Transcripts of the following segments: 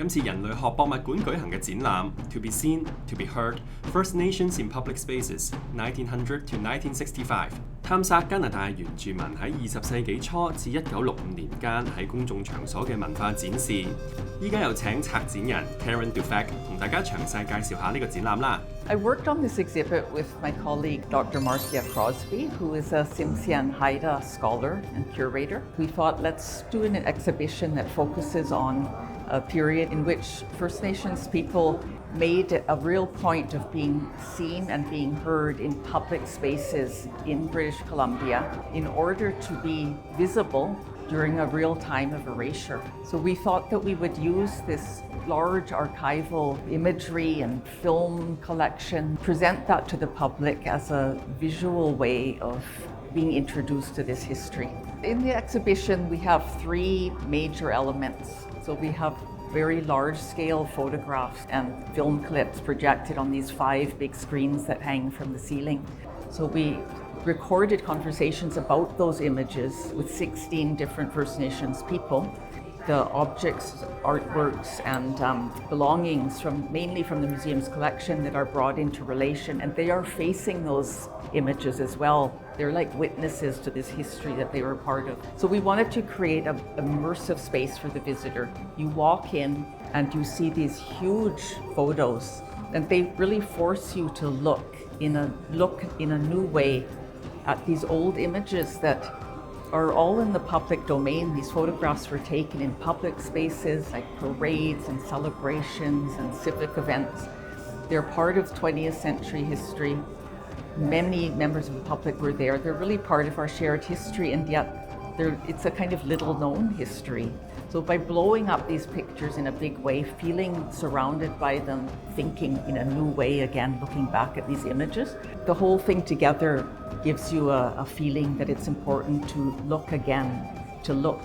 今次人類學博物館舉行嘅展覽 To Be Seen, To Be Heard, First Nations in Public Spaces, 1900 to 1965， 探索加拿大原住民喺20世紀初至1965年間喺公眾場所嘅文化展示。依家有請策展人 Karen Dufek 同大家詳細介紹下呢個展覽啦。I worked on this exhibit with my colleague Dr. Marcia Crosby, who is a Tsimshian Haida scholar and curator. We thought, let's do an exhibition that focuses on a period in which First Nations people made a real point of being seen and being heard in public spaces in British Columbia in order to be visible during a real time of erasure. So we thought that we would use this large archival imagery and film collection, present that to the public as a visual way of being introduced to this history. In the exhibition, we have three major elements. So we have very large-scale photographs and film clips projected on these 5 big screens that hang from the ceiling. So we recorded conversations about those images with 16 different First Nations people. The objects, artworks, and belongings mainly from the museum's collection that are brought into relation, and they are facing those images as well. They're like witnesses to this history that they were part of. So we wanted to create an immersive space for the visitor. You walk in and you see these huge photos, and they really force you to look in a new way at these old images that are all in the public domain. These photographs were taken in public spaces like parades and celebrations and civic events. They're part of 20th century history. Many members of the public were there. They're really part of our shared history, and yet it's a kind of little known history. So by blowing up these pictures in a big way, feeling surrounded by them, thinking in a new way again, looking back at these images, the whole thing together gives you a feeling that it's important to look again, to look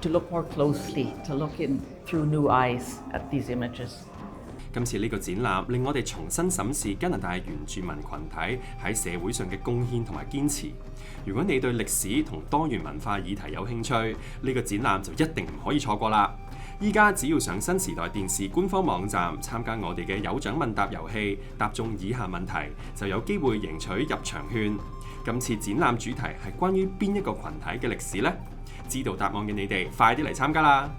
to look more closely, to look through new eyes at these images. 今次呢個展覽令我哋重新審視加拿大原住民群體喺社會上嘅貢獻同埋堅持。如果你對歷史同多元文化議題有興趣，呢個展覽就一定唔可以錯過啦！依家只要上新時代電視官方網站參加我哋嘅有獎問答遊戲，答中以下問題，就有機會贏取入場券。今次展覽主題係關於邊一個群體嘅歷史呢？知道答案嘅你哋，快啲嚟參加啦！